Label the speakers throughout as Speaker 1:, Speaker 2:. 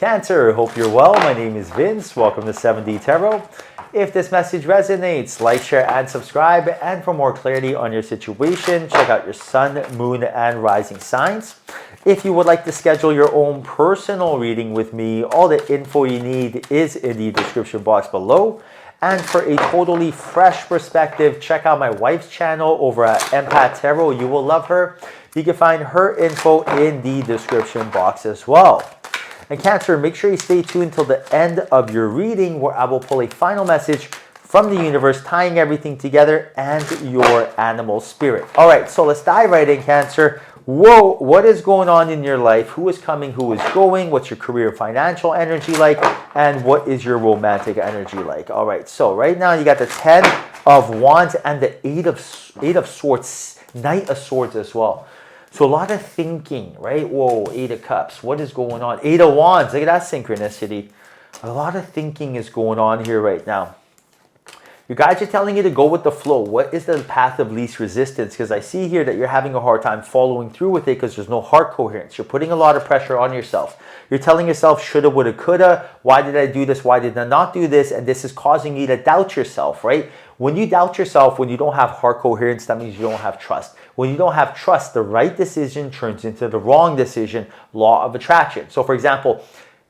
Speaker 1: Cancer, hope you're well. My name is Vince. Welcome to 7D Tarot. If this message resonates, like, share, and subscribe. And for more clarity on your situation, check out your sun, moon, and rising signs. If you would like to schedule your own personal reading with me, all the info you need is in the description box below. And for a totally fresh perspective, check out my wife's channel over at Empathic. You will love her. You can find her info in the description box as well. And Cancer, make sure you stay tuned till the end of your reading where I will pull a final message from the universe, tying everything together and your animal spirit. All right, so let's dive right in, Cancer. Whoa, what is going on in your life? Who is coming? Who is going? What's your career financial energy like? And what is your romantic energy like? All right, so right now you got the 10 of Wands and the 8 of Swords, Knight of Swords as well. So a lot of thinking, right? Whoa, 8 of Cups. What is going on? 8 of Wands. Look at that synchronicity. A lot of thinking is going on here right now. Your guides are telling you to go with the flow. What is the path of least resistance? Because I see here that you're having a hard time following through with it because there's no heart coherence. You're putting a lot of pressure on yourself. You're telling yourself, shoulda, woulda, coulda. Why did I do this? Why did I not do this? And this is causing you to doubt yourself, right? When you doubt yourself, when you don't have heart coherence, that means you don't have trust. When you don't have trust, the right decision turns into the wrong decision, law of attraction. So for example,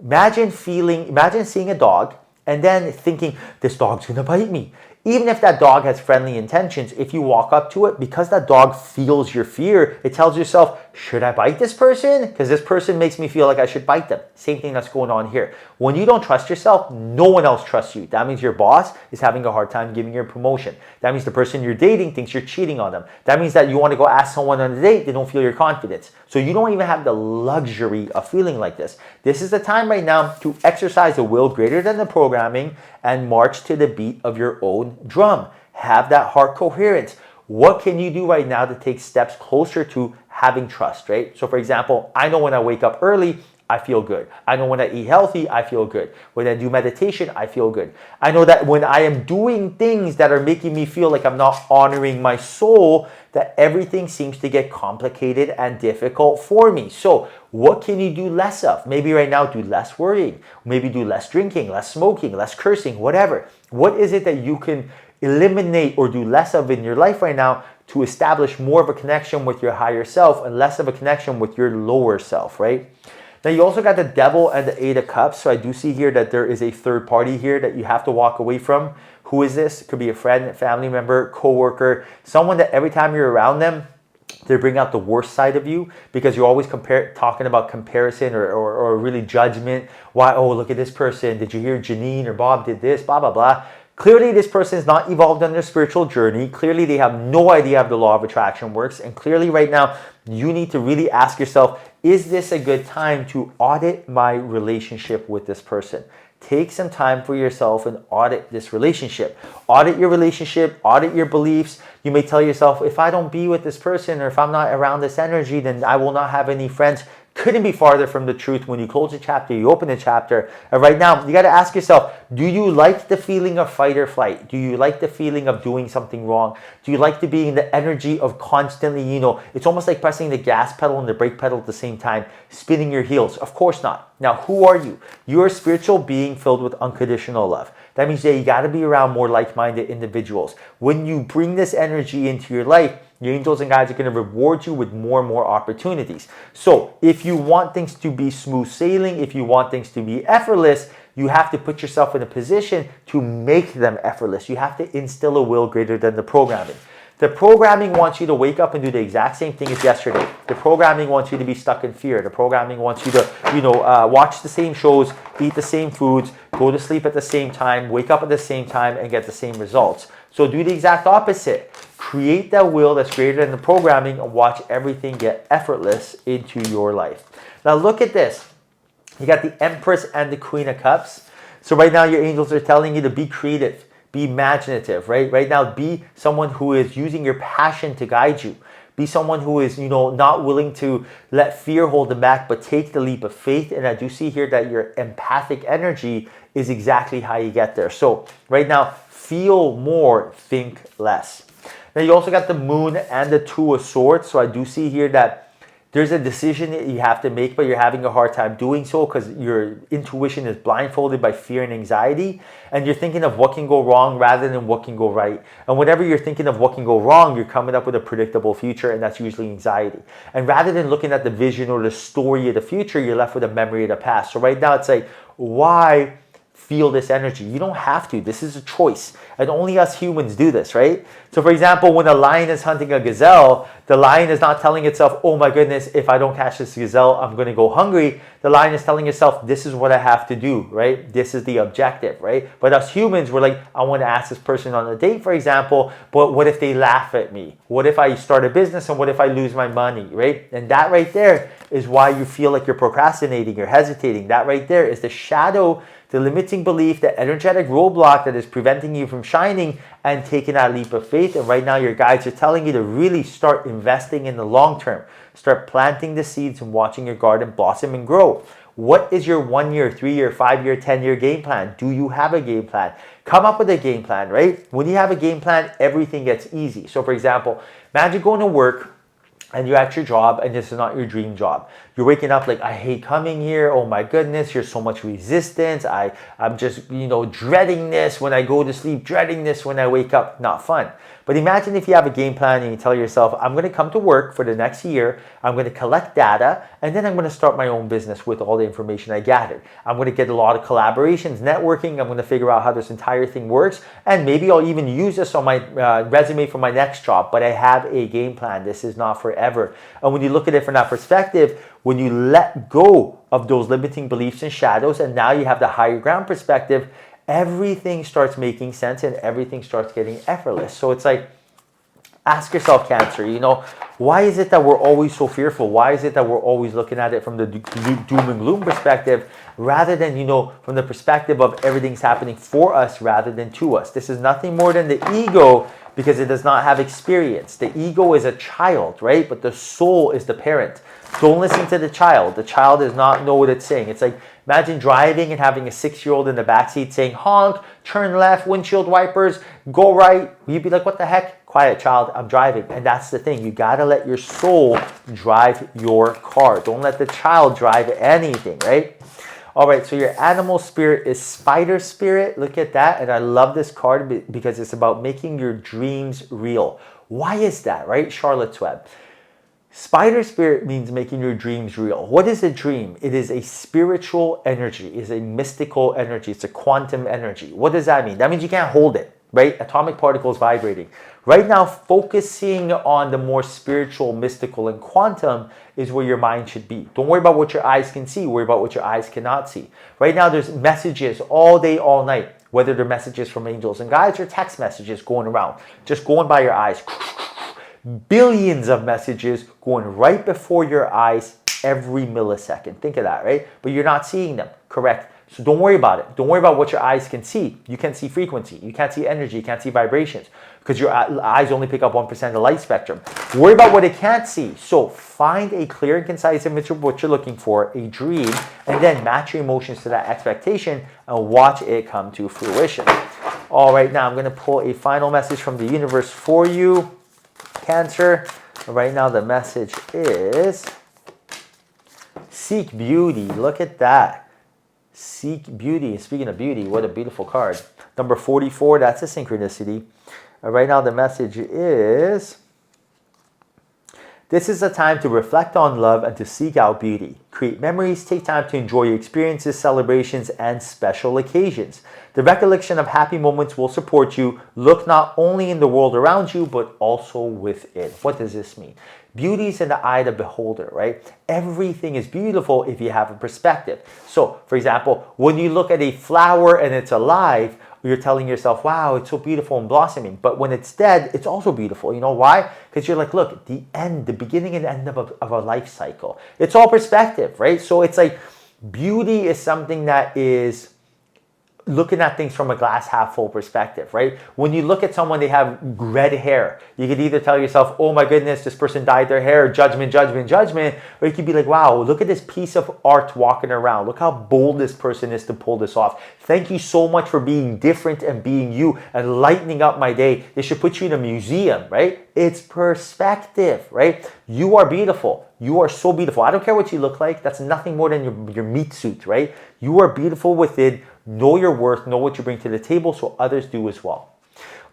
Speaker 1: imagine seeing a dog and then thinking, this dog's gonna bite me. Even if that dog has friendly intentions, if you walk up to it, because that dog feels your fear, it tells yourself, should I bite this person? Because this person makes me feel like I should bite them. Same thing that's going on here. When you don't trust yourself, no one else trusts you. That means your boss is having a hard time giving you a promotion. That means the person you're dating thinks you're cheating on them. That means that you want to go ask someone on a date, they don't feel your confidence. So you don't even have the luxury of feeling like this. This is the time right now to exercise a will greater than the programming and march to the beat of your own drum. Have that heart coherence. What can you do right now to take steps closer to having trust, right? So for example, I know when I wake up early, I feel good. I know when I eat healthy, I feel good. When I do meditation, I feel good. I know that when I am doing things that are making me feel like I'm not honoring my soul, that everything seems to get complicated and difficult for me. So what can you do less of? Maybe right now do less worrying. Maybe do less drinking, less smoking, less cursing, whatever. What is it that you can eliminate or do less of in your life right now to establish more of a connection with your higher self and less of a connection with your lower self, right? Now you also got the Devil and the 8 of Cups. So I do see here that there is a third party here that you have to walk away from. Who is this? It could be a friend, family member, coworker, someone that every time you're around them, they bring out the worst side of you because you're always talking about comparison or really judgment. Why? Oh, look at this person. Did you hear Janine or Bob did this? Blah, blah, blah. Clearly, this person is not evolved on their spiritual journey. Clearly, they have no idea how the law of attraction works. And clearly, right now, you need to really ask yourself, is this a good time to audit my relationship with this person? Take some time for yourself and audit this relationship. Audit your relationship, audit your beliefs. You may tell yourself, if I don't be with this person or if I'm not around this energy, then I will not have any friends. Couldn't be farther from the truth. When you close a chapter, you open a chapter. And right now, you got to ask yourself, do you like the feeling of fight or flight? Do you like the feeling of doing something wrong? Do you like to be in the energy of constantly, it's almost like pressing the gas pedal and the brake pedal at the same time, spinning your heels? Of course not. Now, who are you? You're a spiritual being filled with unconditional love. That means that you got to be around more like-minded individuals. When you bring this energy into your life, your angels and guides are going to reward you with more and more opportunities. So if you want things to be smooth sailing, if you want things to be effortless, you have to put yourself in a position to make them effortless. You have to instill a will greater than the programming. The programming wants you to wake up and do the exact same thing as yesterday. The programming wants you to be stuck in fear. The programming wants you to, watch the same shows, eat the same foods, go to sleep at the same time, wake up at the same time, and get the same results. So do the exact opposite. Create that will that's greater than the programming and watch everything get effortless into your life. Now look at this. You got the Empress and the Queen of Cups. So right now your angels are telling you to be creative. Be imaginative, right? Right now, be someone who is using your passion to guide you. Be someone who is, not willing to let fear hold them back, but take the leap of faith. And I do see here that your empathic energy is exactly how you get there. So right now, feel more, think less. Now you also got the Moon and the Two of Swords. So I do see here that There's a decision that you have to make, but you're having a hard time doing so because your intuition is blindfolded by fear and anxiety. And you're thinking of what can go wrong rather than what can go right. And whenever you're thinking of what can go wrong, you're coming up with a predictable future, and that's usually anxiety. And rather than looking at the vision or the story of the future, you're left with a memory of the past. So right now it's like, why feel this energy? You don't have to. This is a choice. And only us humans do this, right? So for example, when a lion is hunting a gazelle, the lion is not telling itself, oh my goodness, if I don't catch this gazelle, I'm going to go hungry. The lion is telling itself, this is what I have to do, right? This is the objective, right? But us humans, we're like, I want to ask this person on a date, for example, but what if they laugh at me? What if I start a business, and what if I lose my money, right? And that right there is why you feel like you're procrastinating, you're hesitating. That right there is the shadow, the limiting belief, the energetic roadblock that is preventing you from shining and taking that leap of faith. And right now your guides are telling you to really start investing in the long term. Start planting the seeds and watching your garden blossom and grow. What is your 1 year, 3 year, 5 year, 10-year game plan? Do you have a game plan? Come up with a game plan, right? When you have a game plan, everything gets easy. So for example, imagine going to work and you're at your job and this is not your dream job. You're waking up like, I hate coming here. Oh my goodness, there's so much resistance. I'm just, dreading this when I go to sleep, dreading this when I wake up. Not fun. But imagine if you have a game plan and you tell yourself, I'm going to come to work for the next year. I'm going to collect data, and then I'm going to start my own business with all the information I gathered. I'm going to get a lot of collaborations, networking. I'm going to figure out how this entire thing works. And maybe I'll even use this on my resume for my next job. But I have a game plan. This is not forever. And when you look at it from that perspective, when you let go of those limiting beliefs and shadows, and now you have the higher ground perspective, everything starts making sense and everything starts getting effortless. So it's like, ask yourself, Cancer, why is it that we're always so fearful? Why is it that we're always looking at it from the doom and gloom perspective rather than, from the perspective of everything's happening for us rather than to us? This is nothing more than the ego, because it does not have experience. The ego is a child, right? But the soul is the parent. Don't listen to the child. The child does not know what it's saying. It's like, imagine driving and having a 6-year-old in the backseat saying, honk, turn left, windshield wipers, go right. You'd be like, what the heck? Quiet, child, I'm driving. And that's the thing. You got to let your soul drive your car. Don't let the child drive anything, right? All right, so your animal spirit is spider spirit. Look at that. And I love this card because it's about making your dreams real. Why is that, right? Charlotte's Web. Spider spirit means making your dreams real. What is a dream? It is a spiritual energy. It is a mystical energy. It's a quantum energy. What does that mean? That means you can't hold it, right? Atomic particles vibrating. Right now, focusing on the more spiritual, mystical, and quantum is where your mind should be. Don't worry about what your eyes can see. Worry about what your eyes cannot see. Right now, there's messages all day, all night, whether they're messages from angels and guides or text messages going around, just going by your eyes. Billions of messages going right before your eyes every millisecond. Think of that, right? But you're not seeing them, correct? So don't worry about it. Don't worry about what your eyes can see. You can't see frequency. You can't see energy. You can't see vibrations because your eyes only pick up 1% of the light spectrum. Worry about what it can't see. So find a clear and concise image of what you're looking for, a dream, and then match your emotions to that expectation and watch it come to fruition. All right, now I'm going to pull a final message from the universe for you, Cancer. Right now the message is seek beauty. Look at that. Seek beauty. Speaking of beauty, what a beautiful card. Number 44, that's a synchronicity. Right now the message is, this is a time to reflect on love and to seek out beauty. Create memories, take time to enjoy your experiences, celebrations, and special occasions. The recollection of happy moments will support you. Look not only in the world around you, but also within. What does this mean? Beauty is in the eye of the beholder, right? Everything is beautiful if you have a perspective. So, for example, when you look at a flower and it's alive, you're telling yourself, wow, it's so beautiful and blossoming. But when it's dead, it's also beautiful. You know why? Because you're like, look, the beginning and end of a life cycle. It's all perspective, right? So it's like beauty is something that is looking at things from a glass half full perspective, right? When you look at someone, they have red hair. You could either tell yourself, oh my goodness, this person dyed their hair, judgment, judgment, judgment. Or you could be like, wow, look at this piece of art walking around. Look how bold this person is to pull this off. Thank you so much for being different and being you and lightening up my day. They should put you in a museum, right? It's perspective, right? You are beautiful. You are so beautiful. I don't care what you look like. That's nothing more than your meat suit, right? You are beautiful within. Know your worth. Know what you bring to the table so others do as well.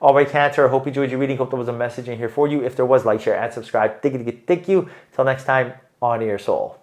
Speaker 1: All right, Cancer, I hope you enjoyed your reading. Hope there was a message in here for you. If there was, like, share, and subscribe. Thank you. Till next time, honor your soul.